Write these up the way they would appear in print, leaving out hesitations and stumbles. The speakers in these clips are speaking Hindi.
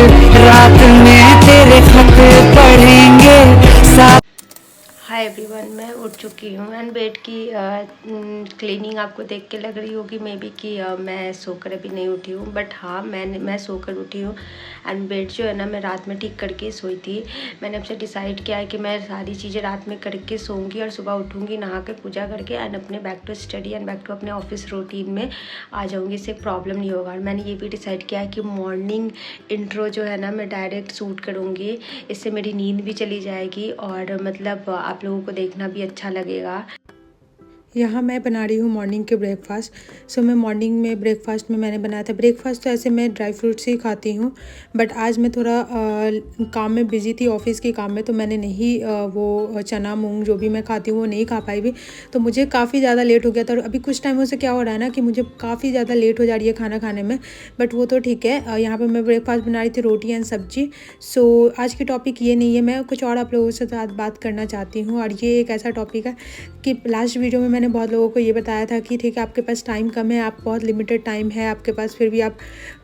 रात में तेरे खत पढ़ेंगे साथ। हाय एवरीवन, मैं उठ चुकी हूँ एंड बेड की क्लीनिंग आपको देख के लग रही होगी मे बी कि मैं सोकर अभी नहीं उठी हूँ, बट हाँ मैं सोकर उठी हूँ। एंड बेड जो है ना, मैं रात में ठीक करके सोई थी। मैंने अब से डिसाइड किया है कि मैं सारी चीज़ें रात में करके सोऊंगी और सुबह उठूँगी नहा के पूजा करके एंड अपने back to study and back to अपने ऑफिस रूटीन में आ जाऊँगी। इससे प्रॉब्लम नहीं होगा। और मैंने ये भी डिसाइड किया है कि मॉर्निंग इंट्रो जो है ना, मैं डायरेक्ट शूट करूँगी। इससे मेरी नींद भी चली जाएगी और मतलब आप लोगों को देखना भी अच्छा लगेगा। यहाँ मैं बना रही हूँ मॉर्निंग के ब्रेकफास्ट। सो मैं मॉर्निंग में ब्रेकफास्ट में मैंने बनाया था ब्रेकफास्ट। तो ऐसे मैं ड्राई फ्रूट्स ही खाती हूँ, बट आज मैं थोड़ा काम में बिजी थी, ऑफिस के काम में, तो मैंने नहीं वो चना मूंग जो भी मैं खाती हूँ वो नहीं खा पाई भी। तो मुझे काफ़ी ज़्यादा लेट हो गया था। और अभी कुछ टाइमों से क्या हो रहा है ना कि मुझे काफ़ी ज़्यादा लेट हो जा रही है खाना खाने में, बट वो तो ठीक है। यहाँ पर मैं ब्रेकफास्ट बना रही थी, रोटी एंड सब्जी। सो आज की टॉपिक ये नहीं है, मैं कुछ और आप लोगों से साथ बात करना चाहती हूँ। और ये एक ऐसा टॉपिक है कि लास्ट वीडियो में मैंने बहुत लोगों को ये बताया था कि ठीक है, आपके पास टाइम कम है, आप बहुत लिमिटेड टाइम है आपके पास, फिर भी आप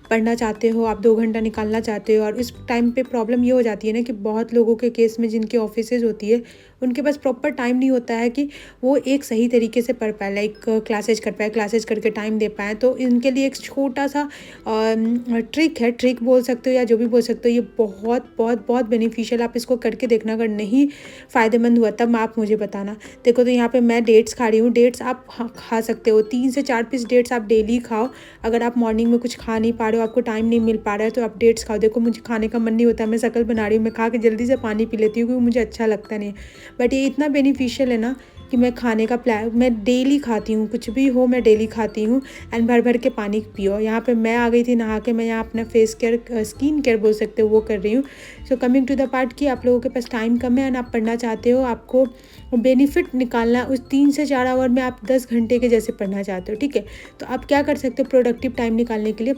पढ़ना चाहते हो, आप 2 घंटा निकालना चाहते हो। और इस टाइम पे प्रॉब्लम ये हो जाती है ना कि बहुत लोगों के केस में जिनकी ऑफिसेज होती है, उनके पास प्रॉपर टाइम नहीं होता है कि वो एक सही तरीके से पढ़ पाए, लाइक क्लासेज कर पाए, क्लासेज करके टाइम दे पाएँ। तो इनके लिए एक छोटा सा ट्रिक है, ट्रिक बोल सकते हो या जो भी बोल सकते हो, ये बहुत बहुत बहुत बेनिफिशियल। आप इसको करके देखना, अगर नहीं फ़ायदेमंद हुआ तब आप मुझे बताना। देखो, तो यहाँ पे मैं डेट्स खा रही हूँ। डेट्स आप खा सकते हो, 3 से 4 पीस डेट्स आप डेली खाओ। अगर आप मॉर्निंग में कुछ खा नहीं पा रहे हो, आपको टाइम नहीं मिल पा रहा है, तो आप डेट्स खाओ। देखो, मुझे खाने का मन नहीं होता, मैं शक्ल बना रही हूँ, मैं खा के जल्दी से पानी पी लेती हूँ क्योंकि मुझे अच्छा लगता नहीं है। बट ये इतना बेनिफिशियल है ना कि मैं खाने का मैं डेली खाती हूँ, कुछ भी हो मैं डेली खाती हूँ। एंड भर भर के पानी पियो। यहाँ पे मैं आ गई थी नहा के, मैं यहाँ अपना फेस केयर, स्किन केयर बोल सकते हो, वो कर रही हूँ। So coming to the part कि आप लोगों के पास टाइम कम है एंड आप पढ़ना चाहते हो, आपको बेनिफिट निकालना, उस 3 से 4 आवर में आप 10 घंटे के जैसे पढ़ना चाहते हो, ठीक है। तो आप क्या कर सकते हो प्रोडक्टिव टाइम निकालने के लिए?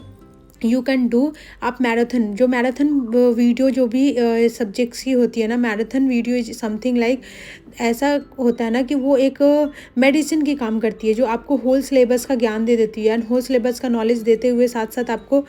यू कैन डू, आप मैराथन, जो मैराथन वीडियो जो भी सब्जेक्ट्स की होती है ना, marathon video is something like, ऐसा होता है ना कि वो एक मेडिसिन की काम करती है, जो आपको होल सिलेबस का ज्ञान दे देती है। एंड होल सिलेबस का नॉलेज देते हुए साथ साथ आपको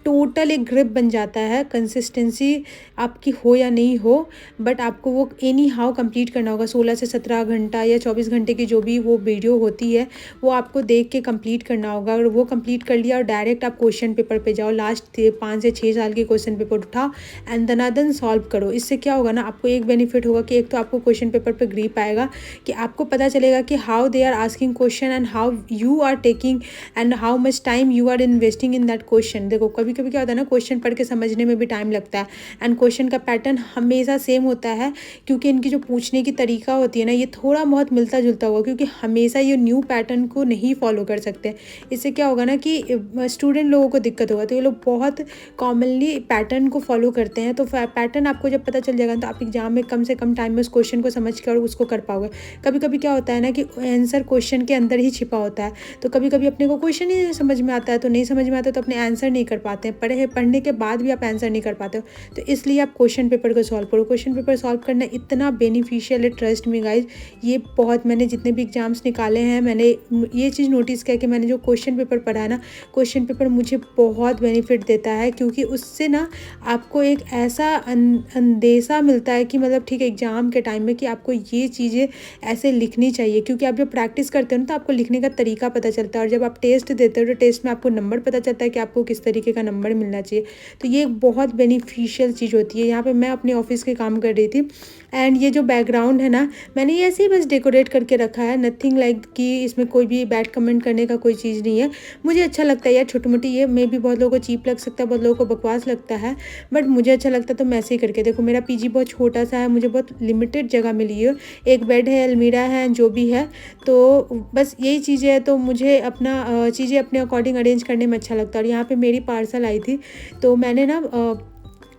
टोटल एक ग्रिप बन जाता है। कंसिस्टेंसी आपकी हो या नहीं हो, बट आपको वो एनी हाउ कंप्लीट करना होगा। 16 से 17 घंटा या 24 घंटे की जो भी वो वीडियो होती है, वो आपको देख के कंप्लीट करना होगा। और वो कंप्लीट कर लिया और डायरेक्ट आप क्वेश्चन पेपर पे जाओ, लास्ट 5 से 6 साल के क्वेश्चन पेपर उठाओ एंड दनादन सॉल्व करो। इससे क्या होगा ना, आपको एक बेनिफिट होगा कि एक तो आपको क्वेश्चन पेपर पे ग्रिप आएगा, कि आपको पता चलेगा कि how they are asking question and how you are taking and how much time you are investing in that question. देखो, कभी कभी क्या होता है ना, क्वेश्चन पढ़ के समझने में भी टाइम लगता है एंड क्वेश्चन का पैटर्न हमेशा सेम होता है, क्योंकि इनकी जो पूछने की तरीका होती है ना, ये थोड़ा बहुत मिलता जुलता होगा, क्योंकि हमेशा ये न्यू पैटर्न को नहीं फॉलो कर सकते। इससे क्या होगा ना कि स्टूडेंट लोगों को दिक्कत होगा। तो ये लोग बहुत कॉमनली पैटर्न को फॉलो करते हैं। तो पैटर्न आपको जब पता चल जाएगा तो आप एग्जाम में कम से कम टाइम में उस क्वेश्चन को समझ कर उसको कर पाओगे। कभी कभी क्या होता है ना कि आंसर क्वेश्चन के अंदर ही छिपा होता है, तो कभी कभी अपने को क्वेश्चन ही समझ में आता है, तो नहीं समझ में आता तो अपने आंसर नहीं कर पाते हैं, पढ़ने के बाद भी आप आंसर नहीं कर पाते हो। तो इसलिए आप क्वेश्चन पेपर को सॉल्व करो। क्वेश्चन पेपर सॉल्व करना इतना बेनिफिशियल है, ट्रस्ट मी गाइज। ये बहुत, मैंने जितने भी एग्जाम्स निकाले हैं, मैंने ये चीज़ नोटिस किया कि मैंने जो क्वेश्चन पेपर पढ़ा है ना, क्वेश्चन पेपर मुझे बहुत बेनिफिट देता है, क्योंकि उससे ना आपको एक ऐसा अंदेशा मिलता है कि मतलब ठीक है, एग्ज़ाम के टाइम में कि आपको ये चीज़ें ऐसे लिखनी चाहिए। क्योंकि आप जब प्रैक्टिस करते हो ना, तो आपको लिखने का तरीका पता चलता है, और जब आप टेस्ट देते हो तो टेस्ट में आपको नंबर पता चलता है कि आपको किस तरीके का नंबर मिलना चाहिए। तो ये एक बहुत बेनिफिशियल चीज़ होती है। यहाँ पे मैं अपने ऑफिस के काम कर रही थी एंड ये जो बैकग्राउंड है ना, मैंने ये ऐसे ही बस डेकोरेट करके रखा है, नथिंग लाइक कि इसमें कोई भी बैड कमेंट करने का कोई चीज़ नहीं है। मुझे अच्छा लगता है यार, छोटी मोटी, ये मे भी बहुत लोगों को चीप लग सकता है, बहुत लोगों को बकवास लगता है, बट मुझे अच्छा लगता है तो मैं ऐसे ही करके। देखो, मेरा पीजी बहुत छोटा सा है, मुझे बहुत लिमिटेड जगह मिली है, एक बेड है, अलमीरा है, जो भी है, तो बस यही चीज़ें है। तो मुझे अपना चीज़ें अपने अकॉर्डिंग अरेंज करने में अच्छा लगता है। और यहाँ पे मेरी पार्सल आई थी, तो मैंने ना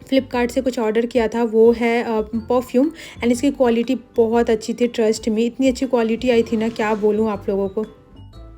फ्लिपकार्ट से कुछ ऑर्डर किया था, वो है परफ्यूम, एंड इसकी क्वालिटी बहुत अच्छी थी, ट्रस्ट में, इतनी अच्छी क्वालिटी आई थी ना, क्या बोलूँ आप लोगों को।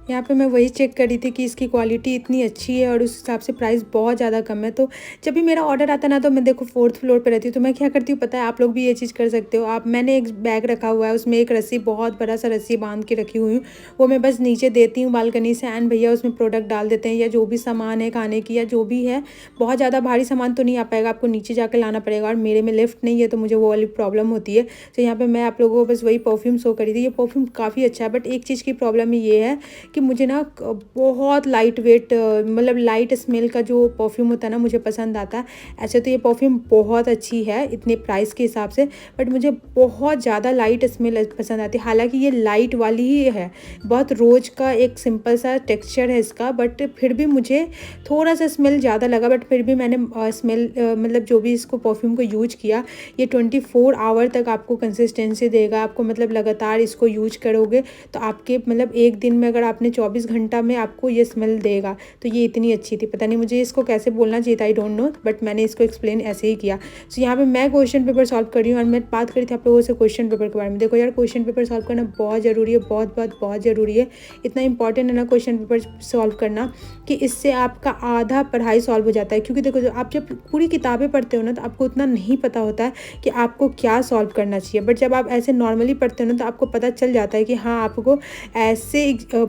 यहाँ पे मैं वही चेक कर रही थी कि इसकी क्वालिटी इतनी अच्छी है और उस हिसाब से प्राइस बहुत ज़्यादा कम है। तो जब भी मेरा ऑर्डर आता है ना, तो मैं देखो 4th फ्लोर पे रहती हूँ, तो मैं क्या करती हूँ पता है, आप लोग भी ये चीज़ कर सकते हो। मैंने एक बैग रखा हुआ है, उसमें एक रस्सी, बहुत बड़ा सा रस्सी बांध के रखी हुई हूँ, वो मैं बस नीचे देती हूँ बालकनी से, एंड भैया उसमें प्रोडक्ट डाल देते हैं, या जो भी सामान है खाने की या जो भी है। बहुत ज़्यादा भारी सामान तो नहीं आ पाएगा, आपको नीचे जाकर लाना पड़ेगा, और मेरे में लिफ्ट नहीं है तो मुझे वो वाली प्रॉब्लम होती है। तो यहाँ पर मैं आप लोगों को बस वही परफ्यूम शो करी थी। ये परफ्यूम काफ़ी अच्छा है, बट एक चीज़ की प्रॉब्लम ये है कि मुझे ना बहुत लाइट वेट, मतलब लाइट स्मेल का जो परफ्यूम होता है ना, मुझे पसंद आता है। ऐसे तो ये परफ्यूम बहुत अच्छी है इतने प्राइस के हिसाब से, बट मुझे बहुत ज़्यादा लाइट स्मेल पसंद आती है। हालांकि ये लाइट वाली ही है, बहुत रोज़ का एक सिंपल सा टेक्सचर है इसका, बट फिर भी मुझे थोड़ा सा स्मेल ज़्यादा लगा। बट फिर भी मैंने स्मेल मतलब जो भी इसको परफ्यूम को यूज किया, ये 24 आवर तक आपको कंसिस्टेंसी देगा। आपको मतलब लगातार इसको यूज करोगे तो आपके मतलब एक दिन में अगर आपने 24 घंटा में आपको ये स्मेल देगा। तो ये इतनी अच्छी थी, पता नहीं मुझे इसको कैसे बोलना चाहिए था, आई डोंट नो, बट मैंने इसको एक्सप्लेन ऐसे ही किया। सो यहाँ पे मैं क्वेश्चन पेपर सॉल्व कर रही हूँ, और मैं बात करी थी आप लोगों से क्वेश्चन पेपर के बारे में। देखो यार, क्वेश्चन पेपर सॉल्व करना बहुत ज़रूरी है, बहुत बहुत बहुत ज़रूरी है। इतना इंपॉर्टेंट है ना क्वेश्चन पेपर सॉल्व करना, कि इससे आपका आधा पढ़ाई सॉल्व हो जाता है। क्योंकि देखो, आप जब पूरी किताबें पढ़ते हो ना, तो आपको उतना नहीं पता होता है कि आपको क्या सॉल्व करना चाहिए। बट जब आप ऐसे नॉर्मली पढ़ते हो ना, तो आपको पता चल जाता है कि हाँ, आपको ऐसे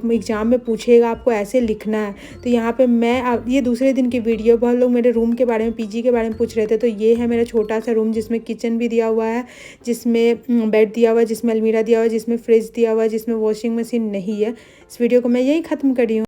एग्ज़ाम में पूछेगा, आपको ऐसे लिखना है। तो यहाँ पे ये दूसरे दिन की वीडियो, बहुत लोग मेरे रूम के बारे में, पीजी के बारे में पूछ रहे थे। तो ये है मेरा छोटा सा रूम, जिसमें किचन भी दिया हुआ है, जिसमें बेड दिया हुआ है, जिसमें अलमीरा दिया हुआ है, जिसमें फ्रिज दिया हुआ है, जिसमें वॉशिंग मशीन नहीं है। इस वीडियो को मैं यही ख़त्म करी हूँ।